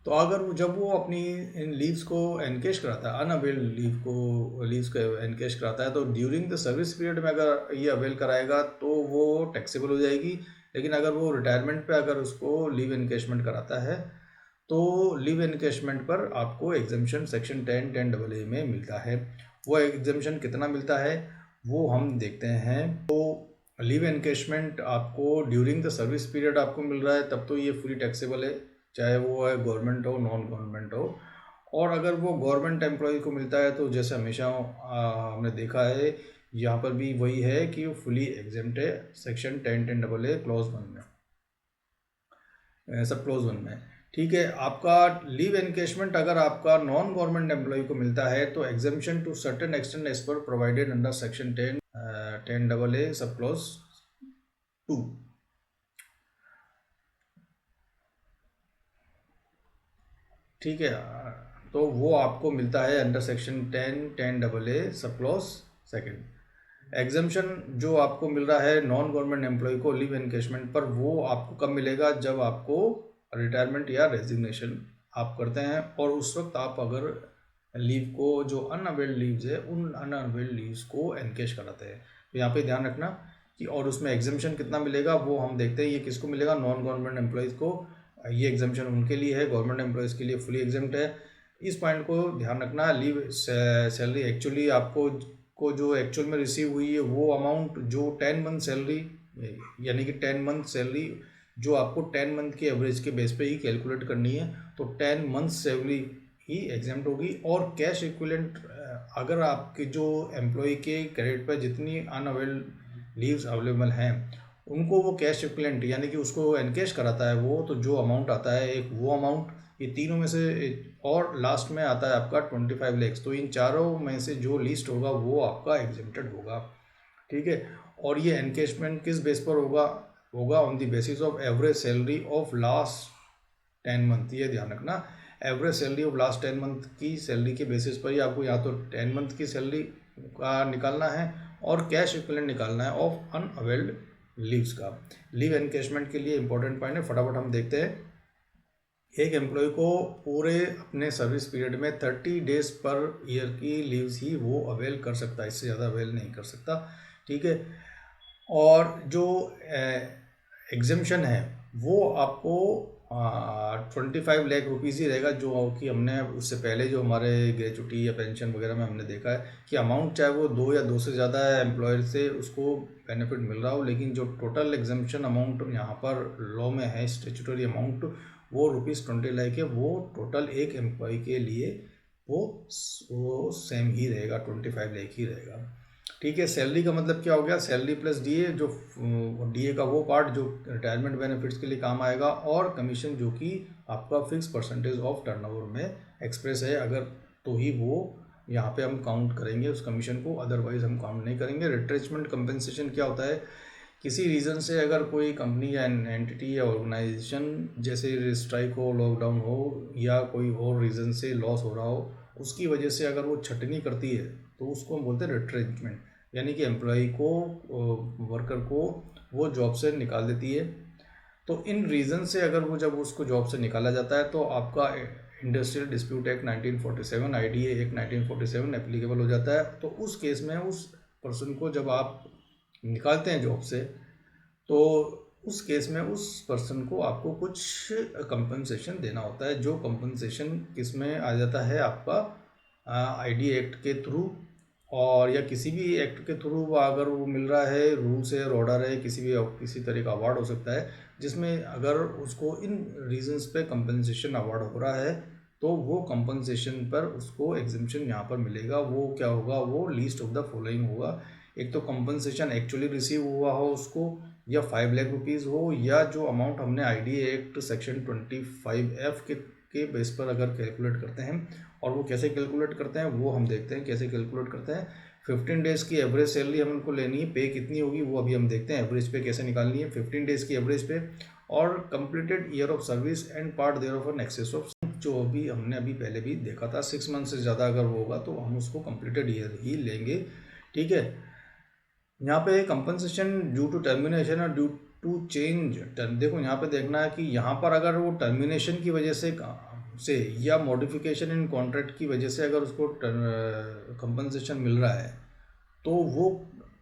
तो अगर वो जब वो अपनी इन लीव्स को एनकेश कराता है, अनअवेल लीव्स को एनकेश कराता है, तो ड्यूरिंग द सर्विस पीरियड में अगर ये अवेल कराएगा तो वो टैक्सेबल हो जाएगी। लेकिन अगर वो रिटायरमेंट पे अगर उसको लीव एनकेशमेंट कराता है तो लीव एनकेशमेंट पर आपको एग्जेम्पशन सेक्शन 10(10) में मिलता है। वो एग्जेम्पशन कितना मिलता है वो हम देखते हैं। तो लीव एनकेशमेंट आपको ड्यूरिंग द सर्विस पीरियड आपको मिल रहा है तब तो ये फुली टैक्सेबल है, चाहे वो है गवर्नमेंट हो नॉन गवर्नमेंट हो। और अगर वो गवर्नमेंट एम्प्लॉय को मिलता है तो जैसे हमेशा हमने देखा है यहाँ पर भी वही है कि वो फुली एग्जेम्प्ट है सेक्शन 10(10) क्लॉज 1 में, सब क्लॉज 1 में। ठीक है, आपका लीव एनकेशमेंट अगर आपका नॉन गवर्नमेंट एम्प्लॉय को मिलता है तो exemption to certain extent as per provided under section 10(10) sub clause 2। ठीक है, तो वो आपको मिलता है under section 10(10) sub clause 2। Exemption जो आपको मिल रहा है नॉन गवर्नमेंट एम्प्लॉय को लीव एनकेशमेंट पर, वो आपको कब मिलेगा जब आपको रिटायरमेंट या रेजिग्नेशन आप करते हैं और उस वक्त आप अगर लीव को जो अनअवेल्ड लीव्स है उन अनअवेल्ड लीव्स को एनकेश कराते हैं। तो यहाँ पे ध्यान रखना कि और उसमें एग्जेम्पशन कितना मिलेगा वो हम देखते हैं। ये किसको मिलेगा, नॉन गवर्नमेंट एम्प्लॉयज़ को। ये एग्जेम्पशन उनके लिए है, गवर्नमेंट एम्प्लॉयज़ के लिए फुली एग्जेम्प्ट है। इस पॉइंट को ध्यान रखना। लीव सैलरी एक्चुअली आपको को जो एक्चुअल में रिसीव हुई है वो अमाउंट जो 10 मंथ सैलरी, यानी कि 10 मंथ सैलरी जो आपको 10 मंथ के एवरेज के बेस पे ही कैलकुलेट करनी है, तो 10 मंथ सैलरी ही एग्जाम्प्ट होगी। और कैश इक्विवेलेंट अगर आपके जो एम्प्लॉय के क्रेडिट पर जितनी अनअवेल्ड लीव्स अवेलेबल हैं उनको वो कैश इक्विवेलेंट यानी कि उसको एनकेश कराता है वो, तो जो अमाउंट आता है एक वो अमाउंट, ये तीनों में से और लास्ट में आता है आपका 25 लाख। तो इन चारों में से जो लिस्ट होगा वो आपका एग्जेम्प्टेड होगा। ठीक है, और ये एनकेशमेंट किस बेस पर होगा on the basis of average salary of last 10 month. ये ध्यान रखना, average salary of last 10 month की सैलरी के बेसिस पर ही आपको या तो 10 मंथ की सैलरी का निकालना है और कैश इक्विवेलेंट निकालना है ऑफ अनअवेल्ड लीव्स का। लीव एनकेशमेंट के लिए इंपॉर्टेंट पॉइंट है, फटाफट हम देखते हैं। एक एम्प्लॉय को पूरे अपने सर्विस पीरियड में 30 डेज पर ईयर की लीव्स ही वो अवेल कर सकता है, इससे ज़्यादा अवेल नहीं कर सकता। ठीक है, और जो एग्जेम्पशन है वो आपको 25 लाख रुपीज़ ही रहेगा, जो कि हमने उससे पहले जो हमारे ग्रेचुटी या पेंशन वगैरह में हमने देखा है कि अमाउंट चाहे वो 2 या 2 से ज़्यादा है एम्प्लॉयर से उसको बेनिफिट मिल रहा हो, लेकिन जो टोटल एग्जेम्पशन अमाउंट यहाँ पर लॉ में है स्टैट्यूटरी अमाउंट वो ₹20 लाख है। वो टोटल एक एम्प्लॉय के लिए वो सेम ही रहेगा, 25 लाख ही रहेगा। ठीक है, सैलरी का मतलब क्या हो गया, सैलरी प्लस डीए, जो डीए का वो पार्ट जो रिटायरमेंट बेनिफिट्स के लिए काम आएगा, और कमीशन जो कि आपका फिक्स परसेंटेज ऑफ टर्नओवर में एक्सप्रेस है अगर, तो ही वो यहाँ पे हम काउंट करेंगे उस कमीशन को, अदरवाइज हम काउंट नहीं करेंगे। रिट्रेचमेंट कंपेंसेशन क्या होता है, किसी रीज़न से अगर कोई कंपनी या एंटिटी या ऑर्गेनाइजेशन जैसे स्ट्राइक हो, लॉकडाउन हो या कोई और रीज़न से लॉस हो रहा हो, उसकी वजह से अगर वो छटनी करती है तो उसको हम बोलते हैं रिट्रेचमेंट, यानी कि एम्प्लॉय को, वर्कर को वो जॉब से निकाल देती है। तो इन रीज़न से अगर वो जब उसको जॉब से निकाला जाता है तो आपका industrial dispute act 1947, IDA act 1947 applicable हो जाता है। तो उस केस में उस पर्सन को जब आप निकालते हैं जॉब से तो उस केस में उस पर्सन को आपको कुछ कंपनसेशन देना होता है, जो कंपनसेशन किस में आ जाता है आपका आईडी एक्ट के थ्रू, और या किसी भी एक्ट के थ्रू अगर वो मिल रहा है, रूल्स है, ऑर्डर है, किसी तरह का अवार्ड हो सकता है जिसमें अगर उसको इन रीजंस पे कंपनसेशन अवार्ड हो रहा है तो वो कंपनसेशन पर उसको एग्जेम्पशन यहाँ पर मिलेगा। वो क्या होगा, वो लिस्ट ऑफ द फॉलोइंग होगा। एक तो कंपनसेशन एक्चुअली रिसीव हुआ हो उसको, या 5 लाख रुपीज़ हो, या जो अमाउंट हमने आईडी एक्ट सेक्शन 25F के बेस पर अगर कैलकुलेट करते हैं, और वो कैसे कैलकुलेट करते हैं वो हम देखते हैं कैसे कैलकुलेट करते हैं। 15 डेज़ की एवरेज सैलरी हम उनको लेनी है, पे कितनी होगी वो अभी हम देखते हैं, एवरेज पे कैसे निकालनी है 15 डेज़ की एवरेज पे, और completed year of service and part thereof an excess of, जो अभी हमने अभी पहले भी देखा था 6 मंथ से ज़्यादा अगर वो होगा तो हम उसको कंप्लीटेड ईयर ही लेंगे। ठीक है, यहाँ पे कंपनसेशन ड्यू टू टर्मिनेशन और ड्यू टू चेंज, देखो यहाँ पे देखना है कि यहाँ पर अगर वो टर्मिनेशन की वजह से से या मॉडिफिकेशन इन कॉन्ट्रैक्ट की वजह से अगर उसको कंपनसेशन मिल रहा है तो वो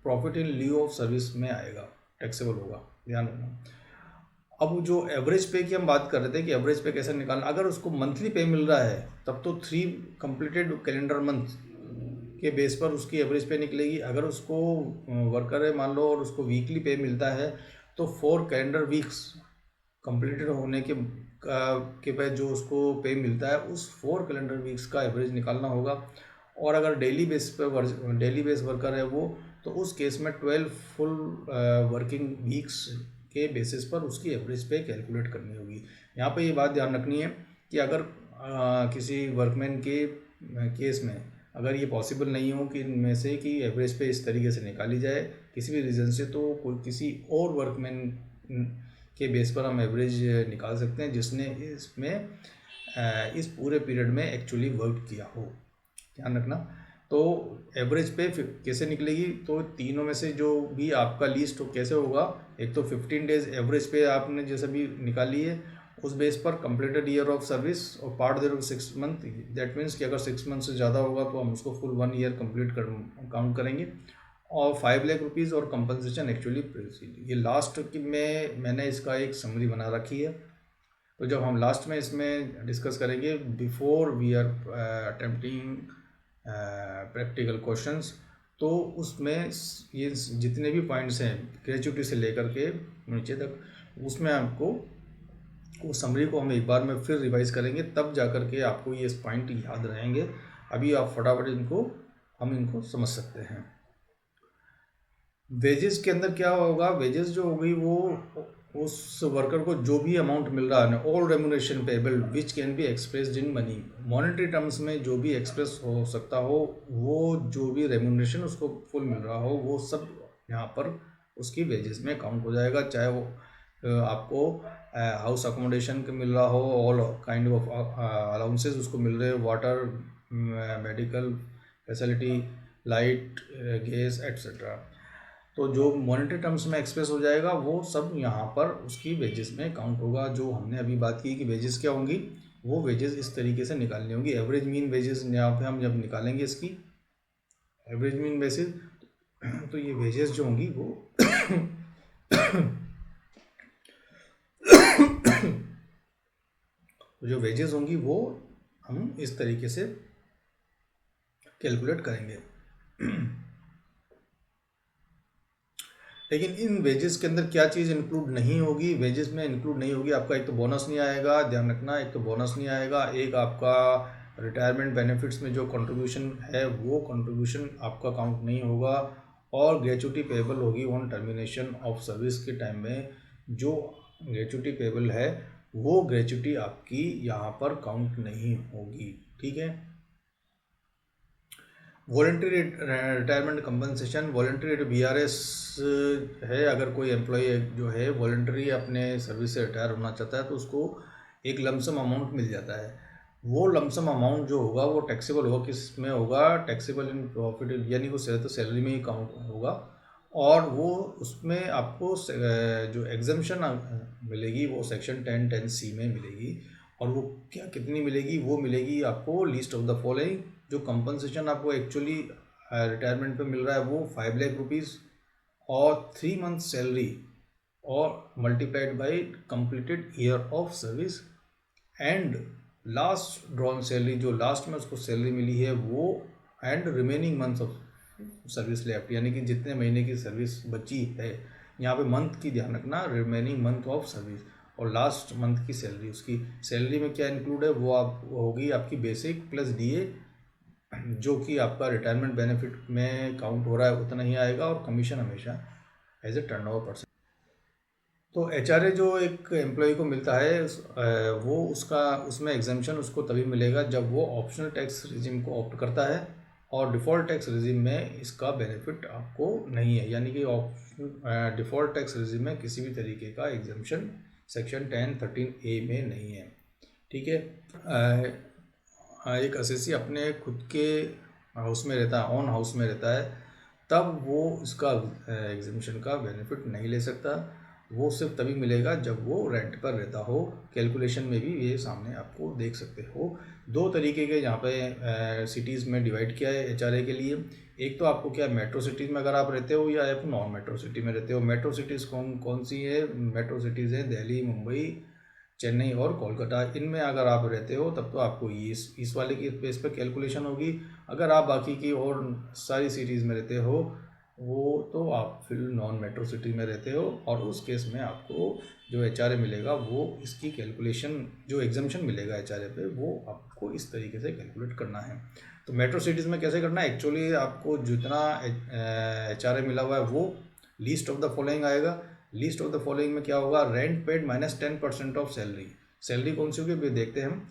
profit in leave of service में आएगा, टैक्सेबल होगा, ध्यान रखना। अब जो एवरेज पे की हम बात कर रहे थे कि एवरेज पे कैसे निकालना, अगर उसको मंथली पे मिल रहा है तब तो 3 कंप्लीटेड कैलेंडर मंथ के बेस पर उसकी एवरेज पे निकलेगी। अगर उसको वर्कर है मान लो और उसको वीकली पे मिलता है तो 4 कैलेंडर वीक्स कंप्लीटेड होने के बाद जो उसको पे मिलता है उस 4 कैलेंडर वीक्स का एवरेज निकालना होगा। और अगर डेली बेस वर्कर है वो, तो उस केस में 12 फुल वर्किंग वीक्स के बेसिस पर उसकी एवरेज पे कैलकुलेट करनी होगी। यहाँ पे ये बात ध्यान रखनी है कि अगर किसी वर्कमैन के केस में अगर ये पॉसिबल नहीं हो कि इनमें से कि एवरेज पे इस तरीके से निकाली जाए किसी भी रीज़न से, तो कोई किसी और वर्कमैन के बेस पर हम एवरेज निकाल सकते हैं जिसने इसमें इस पूरे पीरियड में एक्चुअली वर्क किया हो, ध्यान रखना। तो एवरेज पे कैसे निकलेगी, तो तीनों में से जो भी आपका लीस्ट कैसे होगा, एक तो 15 डेज एवरेज पे आपने जैसे भी निकाली है उस बेस पर कंप्लीटेड ईयर ऑफ सर्विस और part thereof 6 month, that means कि अगर 6 मंथ से ज़्यादा होगा तो हम उसको फुल 1 ईयर कंप्लीट काउंट करेंगे। और 5 लाख रुपीज़ और कंपनसेशन एक्चुअली प्रोसीड, ये लास्ट की मैंने इसका एक समरी बना रखी है। तो जब हम लास्ट में इसमें डिस्कस करेंगे before we are attempting practical questions, तो उसमें ये जितने भी पॉइंट्स हैं ग्रेजुएटी से लेकर के नीचे तक, उसमें आपको उस समरी को हम एक बार में फिर रिवाइज करेंगे, तब जाकर के आपको ये पॉइंट याद रहेंगे। अभी आप फटाफट इनको समझ सकते हैं। वेजेस के अंदर क्या होगा, वेजेस जो होगी वो उस वर्कर को जो भी अमाउंट मिल रहा है, all remuneration payable which can be expressed in money, monetary terms में जो भी एक्सप्रेस हो सकता हो, वो जो भी रेम्युनरेशन उसको फुल मिल रहा हो वो सब यहाँ पर उसकी वेजेस में काउंट हो जाएगा। चाहे वो आपको हाउस अकोमोडेशन के मिल रहा हो, ऑल काइंड ऑफ अलाउंसेस उसको मिल रहे हो, water, medical facility, light, gas etcetera, तो जो मॉनेटरी टर्म्स में एक्सप्रेस हो जाएगा वो सब यहाँ पर उसकी वेजेस में काउंट होगा। जो हमने अभी बात की कि वेजेस क्या होंगी, वो वेजेस इस तरीके से निकालनी होगी। एवरेज मीन वेजेस यहाँ पे हम जब निकालेंगे इसकी एवरेज मीन बेसिस, तो ये वेजेस जो होंगी वो जो वेजेस होंगी वो हम इस तरीके से कैलकुलेट करेंगे। लेकिन इन वेजेस के अंदर क्या चीज़ इंक्लूड नहीं होगी, वेजेस में इंक्लूड नहीं होगी आपका, एक तो बोनस नहीं आएगा, ध्यान रखना, एक तो बोनस नहीं आएगा, एक आपका रिटायरमेंट बेनिफिट्स में जो कंट्रीब्यूशन है वो कंट्रीब्यूशन आपका काउंट नहीं होगा, और ग्रेचुटी पेबल होगी ऑन टर्मिनेशन ऑफ सर्विस के टाइम में। जो ग्रेचुटी पेबल है वो ग्रेचुटी आपकी यहाँ पर काउंट नहीं होगी, ठीक है। Voluntary retirement compensation, voluntary VRS है, अगर कोई एम्प्लॉय जो है वॉलंटरी अपने सर्विस से रिटायर होना चाहता है तो उसको एक लमसम अमाउंट मिल जाता है। वो लमसम अमाउंट जो होगा वो टैक्सेबल होगा, किस में होगा, टैक्सेबल इन प्रॉफिट, यानी वो तो सैलरी में ही काउंट होगा, और वो उसमें आपको जो एग्जम्पशन मिलेगी वो सेक्शन 10(10)(c) में मिलेगी। और वो क्या कितनी मिलेगी, वो मिलेगी आपको लिस्ट ऑफ द फॉलोइंग। जो कंपनसेशन आपको एक्चुअली रिटायरमेंट पे मिल रहा है वो 5 लाख रुपीज़ और 3 मंथ सैलरी और multiplied by completed year of service, and last drawn salary, जो लास्ट में उसको सैलरी मिली है वो, and remaining months of service left, यानी कि जितने महीने की सर्विस बची है, यहाँ पे मंथ की ध्यान रखना, रिमेनिंग मंथ ऑफ सर्विस, और लास्ट मंथ की सैलरी। उसकी सैलरी में क्या इंक्लूड है वो होगी आपकी बेसिक प्लस DA, जो कि आपका रिटायरमेंट बेनिफिट में काउंट हो रहा है उतना ही आएगा, और कमीशन हमेशा एज ए टर्नओवर परसेंट। तो HRA जो एक एम्प्लॉय को मिलता है वो उसमें एग्जाम्पशन उसको तभी मिलेगा जब वो ऑप्शनल टैक्स रिजिम को ऑप्ट करता है, और डिफ़ॉल्ट टैक्स रिजिम में इसका बेनिफिट आपको नहीं है, यानी कि डिफ़ॉल्ट टैक्स रिजिम में किसी भी तरीके का एग्जाम्पशन सेक्शन 10(13)(a) में नहीं है, ठीक है। एक असेसी अपने खुद के हाउस में रहता है, ऑन हाउस में रहता है, तब वो इसका एग्जाम्पशन का बेनिफिट नहीं ले सकता। वो सिर्फ तभी मिलेगा जब वो रेंट पर रहता हो। कैलकुलेशन में भी ये सामने आपको देख सकते हो। दो तरीके के यहाँ पे सिटीज़ में डिवाइड किया है HRA के लिए। एक तो आपको क्या मेट्रो सिटीज़ में अगर आप रहते हो या आप नॉन मेट्रो सिटी में रहते हो। मेट्रो सिटीज़ कौन कौन सी है? मेट्रो सिटीज़ हैं दिल्ली, मुंबई, चेन्नई और कोलकाता। इनमें अगर आप रहते हो तब तो आपको इस वाले की बेस पर कैलकुलेशन होगी। अगर आप बाकी की और सारी सिटीज़ में रहते हो वो तो आप फिर नॉन मेट्रो सिटी में रहते हो, और उस केस में आपको जो HRA मिलेगा वो इसकी कैलकुलेशन, जो एग्जम्पशन मिलेगा HRA पे, वो आपको इस तरीके से कैलकुलेट करना है। तो मेट्रो सिटीज़ में कैसे करना है? एक्चुअली आपको जितना HRA मिला हुआ है वो लीस्ट ऑफ द फॉलोइंग आएगा। लीस्ट ऑफ द फॉलोइंग में क्या होगा? Rent paid minus 10% of salary. Salary कौन सी होगी अभी देखते हैं हम।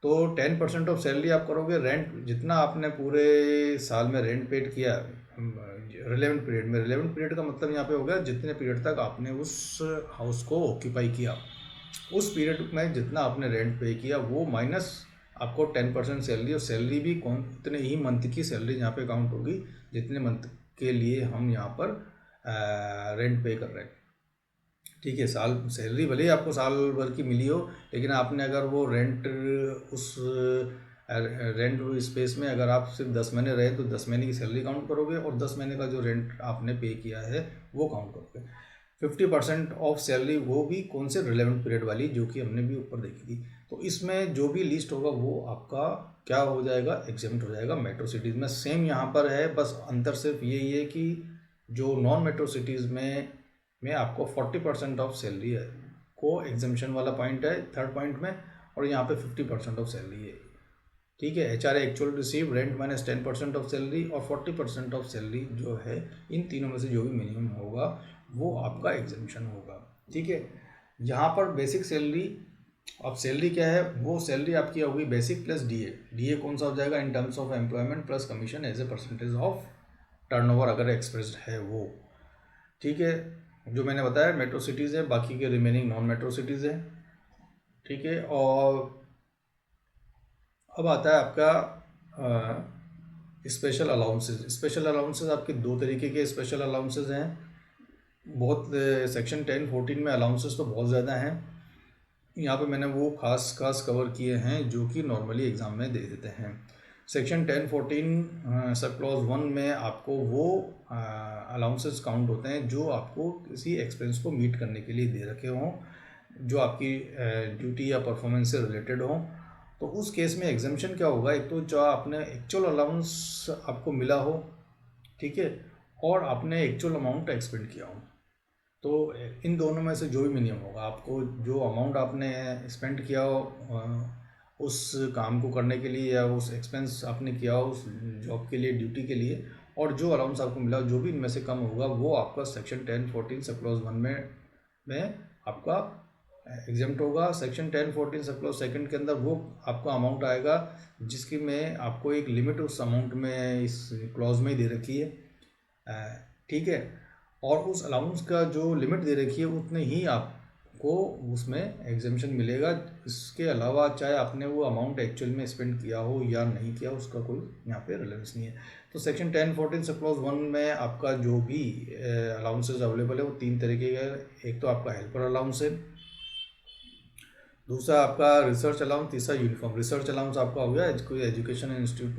तो 10% ऑफ सैलरी आप करोगे। रेंट जितना आपने पूरे साल में रेंट पेड किया रिलेवेंट पीरियड में, रिलेवेंट पीरियड का मतलब यहाँ पे हो गया जितने पीरियड तक आपने उस हाउस को ऑक्यूपाई किया, उस पीरियड में जितना आपने रेंट पे किया वो माइनस आपको 10% सैलरी। और सैलरी भी कौन उतने ही मंथ की सैलरी यहाँ पे काउंट होगी जितने मंथ के लिए हम यहाँ पर रेंट पे कर रहे हैं। ठीक है, साल सैलरी भले ही आपको साल भर की मिली हो, लेकिन आपने अगर वो रेंट उस रेंट स्पेस में अगर आप सिर्फ 10 महीने रहे तो 10 महीने की सैलरी काउंट करोगे, और 10 महीने का जो रेंट आपने पे किया है वो काउंट करोगे। 50% ऑफ सैलरी वो भी कौन से? रिलेवेंट पीरियड वाली, जो कि हमने भी ऊपर देखी थी। तो इसमें जो भी लिस्ट होगा वो आपका क्या हो जाएगा? एग्जेम्प्ट हो जाएगा मेट्रो सिटीज़ में। सेम यहाँ पर है, बस अंतर सिर्फ यही है कि जो नॉन मेट्रो सिटीज़ में आपको 40% ऑफ सैलरी है को एग्जेम्पशन वाला पॉइंट है थर्ड पॉइंट में, और यहाँ पे 50% ऑफ सैलरी है। ठीक है, HRA actual receive rent minus 10% of salary और 40% ऑफ सैलरी जो है, इन तीनों में से जो भी मिनिमम होगा वो आपका एग्जेम्पशन होगा। ठीक है, यहाँ पर बेसिक सैलरी, अब सैलरी क्या है? वो सैलरी आपकी होगी बेसिक प्लस DA कौन सा हो जाएगा? In terms of employment plus commission as a percentage of turnover अगर एक्सप्रेस्ड है वो। ठीक है, जो मैंने बताया मेट्रो सिटीज़ है, बाकी के रिमेनिंग नॉन मेट्रो सिटीज़ है। ठीक है, और अब आता है आपका स्पेशल अलाउंसेज। स्पेशल अलाउंसेज आपके दो तरीके के स्पेशल अलाउंसेज हैं। बहुत सेक्शन 10-14 में अलाउंसेज तो बहुत ज़्यादा हैं। यहाँ पे मैंने वो खास कवर किए हैं जो कि नॉर्मली एग्ज़ाम में दे देते हैं। सेक्शन 10-14 सब क्लॉज 1 में आपको वो अलाउंसेस काउंट होते हैं जो आपको किसी एक्सपेंस को मीट करने के लिए दे रखे हों, जो आपकी ड्यूटी या परफॉर्मेंस से रिलेटेड हों। तो उस केस में एग्जाम्पशन क्या होगा? एक तो जो आपने एक्चुअल अलाउंस आपको मिला हो, ठीक है, और आपने एक्चुअल अमाउंट एक्सपेंड किया हो, तो इन दोनों में से जो भी मिनिमम होगा, आपको जो अमाउंट आपने स्पेंड किया हो उस काम को करने के लिए या उस एक्सपेंस आपने किया हो उस जॉब के लिए, ड्यूटी के लिए, और जो अलाउंस आपको मिला जो भी इनमें से कम होगा वो आपका सेक्शन 10-14 सब क्लॉज 1 में आपका एग्जेम्प्ट होगा। सेक्शन 10-14 सब क्लॉज 2 के अंदर वो आपका अमाउंट आएगा जिसकी में आपको एक लिमिट उस अमाउंट में इस क्लॉज में ही दे रखी है। ठीक है, और उस अलाउंस का जो लिमिट दे रखी है उतने ही आपको उसमें एग्जेम्पशन मिलेगा। इसके अलावा चाहे आपने वो अमाउंट एक्चुअल में स्पेंड किया हो या नहीं किया, उसका कोई यहाँ पे रिलेवेंस नहीं है। तो सेक्शन 10-14 सब क्लॉज 1 में आपका जो भी अलाउंसेज अवेलेबल है वो 3 तरीके का। एक तो आपका हेल्पर अलाउंस है, दूसरा आपका रिसर्च अलाउंस, तीसरा यूनिफॉर्म। रिसर्च अलाउंस आपका हो गया कोई एजुकेशन इंस्टीट्यूट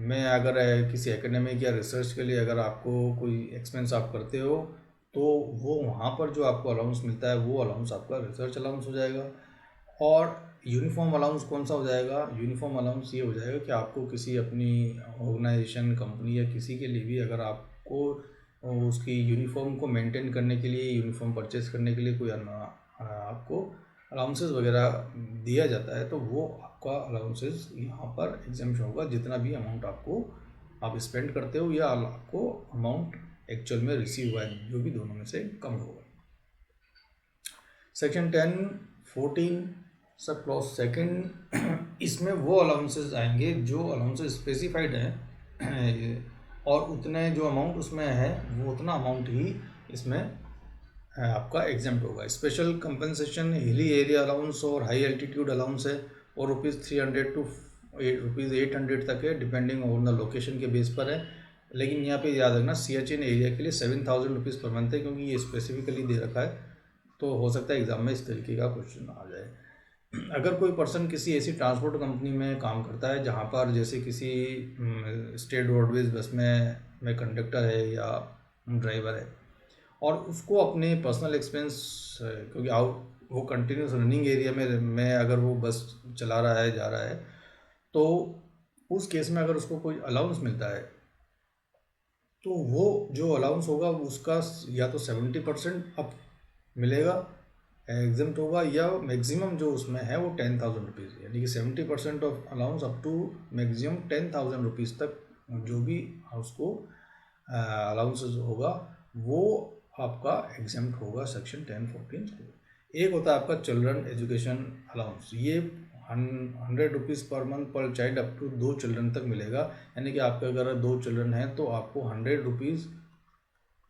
में अगर किसी एकेडमिक या रिसर्च के लिए अगर आपको कोई एक्सपेंस आप करते हो तो वो वहाँ पर जो आपको अलाउंस मिलता है वो अलाउंस आपका रिसर्च अलाउंस हो जाएगा। और यूनिफॉर्म अलाउंस कौन सा हो जाएगा? यूनिफॉर्म अलाउंस ये हो जाएगा कि आपको किसी अपनी ऑर्गेनाइजेशन, कंपनी या किसी के लिए भी अगर आपको उसकी यूनिफॉर्म को मेंटेन करने के लिए, यूनिफॉर्म परचेस करने के लिए कोई आपको अलाउंसेस वगैरह दिया जाता है तो वो आपका अलाउंसेस यहाँ पर एग्जाम्पशन होगा, जितना भी अमाउंट आप स्पेंड करते हो या आपको अमाउंट एक्चुअल में रिसीव हुआ है, जो भी दोनों में से कम होगा। सेक्शन 10-14 सब क्लॉज 2 इसमें वो अलाउंसेस आएंगे जो अलाउंसेस स्पेसिफाइड हैं और उतने जो अमाउंट उसमें है वो उतना अमाउंट ही इसमें आपका एग्जाम्प्ट होगा। Special compensation hilly area allowance और हाई एल्टीट्यूड अलाउंस है, और ₹300 to ₹800 तक है, डिपेंडिंग ऑन द लोकेशन के बेस पर है। लेकिन यहाँ पे याद रखना CHN एरिया के लिए 7,000 रुपीज़ पर मंथ है, क्योंकि ये स्पेसिफिकली दे रखा है, तो हो सकता है एग्ज़ाम में इस तरीके का क्वेश्चन आ जाए। अगर कोई पर्सन किसी ऐसी ट्रांसपोर्ट कंपनी में काम करता है जहाँ पर जैसे किसी स्टेट रोडवेज बस में कंडक्टर है या ड्राइवर है, और उसको अपने पर्सनल एक्सपेंस, क्योंकि वो कंटिन्यूस रनिंग एरिया में अगर वो बस चला रहा है, जा रहा है, तो उस केस में अगर उसको कोई अलाउंस मिलता है, तो वो जो अलाउंस होगा उसका या तो 70% अप मिलेगा, एग्जम्प्ट होगा, या मैक्सिमम जो उसमें है वो 10,000 रुपीज़, यानी कि 70% of allowance up to maximum 10,000 rupees तक जो भी उसको अलाउंसेस होगा वो आपका एग्जम्प्ट होगा सेक्शन 10(14). एक होता है आपका चिल्ड्रन एजुकेशन अलाउंस, ये 100 rupees per month per child up to 2 children तक मिलेगा, यानी कि आपके अगर 2 चिल्ड्रन हैं तो आपको 100 rupees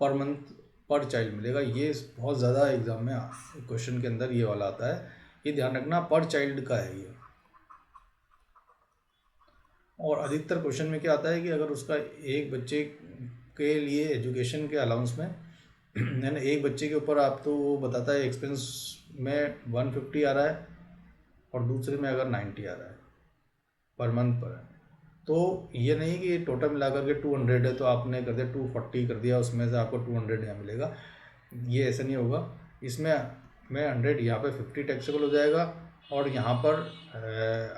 per month per child मिलेगा। ये बहुत ज़्यादा एग्ज़ाम में क्वेश्चन के अंदर ये वाला आता है, ये ध्यान रखना, पर चाइल्ड का है ये। और अधिकतर क्वेश्चन में क्या आता है कि अगर उसका एक बच्चे के लिए एजुकेशन के अलाउंस में यानी एक बच्चे के ऊपर आप तो वो बताता है एक्सपेंस में 150 आ रहा है और दूसरे में अगर 90 आ रहा है पर मंथ पर, तो ये नहीं कि टोटल मिलाकर के 200 है तो आपने कर दिया 240 कर दिया, उसमें से आपको 200 यहाँ मिलेगा, ये ऐसा नहीं होगा। इसमें मैं 100 यहाँ पे 50 टैक्सेबल हो जाएगा, और यहाँ पर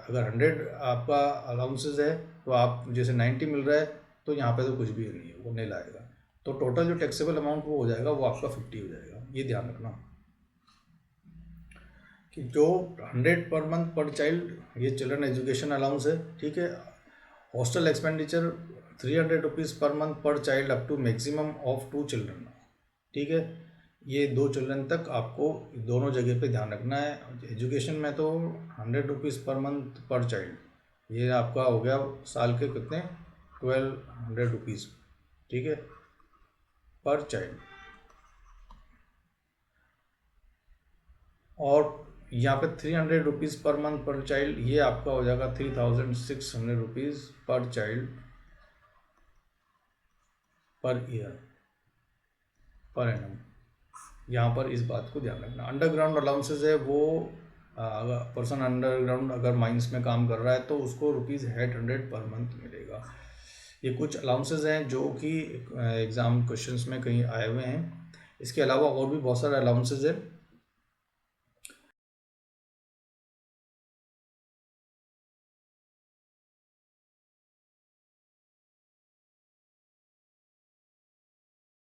अगर 100 आपका अलाउंसेस है तो आप जैसे 90 मिल रहा है तो यहाँ पे तो कुछ भी नहीं है, वो नहीं लाएगा, तो टोटल जो टैक्सेबल अमाउंट वो हो जाएगा वो आपका 50 हो जाएगा। ये ध्यान रखना कि जो 100 पर मंथ पर चाइल्ड ये चिल्ड्रन एजुकेशन अलाउंस है, ठीक है। Hostel expenditure 300 rupees per month per child up to maximum of 2 children, ठीक है। ये 2 चिल्ड्रन तक आपको दोनों जगह पे ध्यान रखना है। एजुकेशन में तो 100 rupees per month per child, ये आपका हो गया साल के कितने 1200 रुपीज़, ठीक है, पर चाइल्ड। और यहाँ पे 300 rupees per month per child, ये आपका हो जाएगा 3,600 रुपीज़ पर child per year per annum. यहाँ पर इस बात को ध्यान रखना। अंडरग्राउंड अलाउंसेस है वो अगर पर्सन अंडरग्राउंड अगर माइंस में काम कर रहा है तो उसको ₹800 पर मंथ मिलेगा। ये कुछ अलाउंसेस हैं जो कि एग्ज़ाम क्वेश्चंस में कहीं आए हुए हैं। इसके अलावा और भी बहुत सारे अलाउंसेस हैं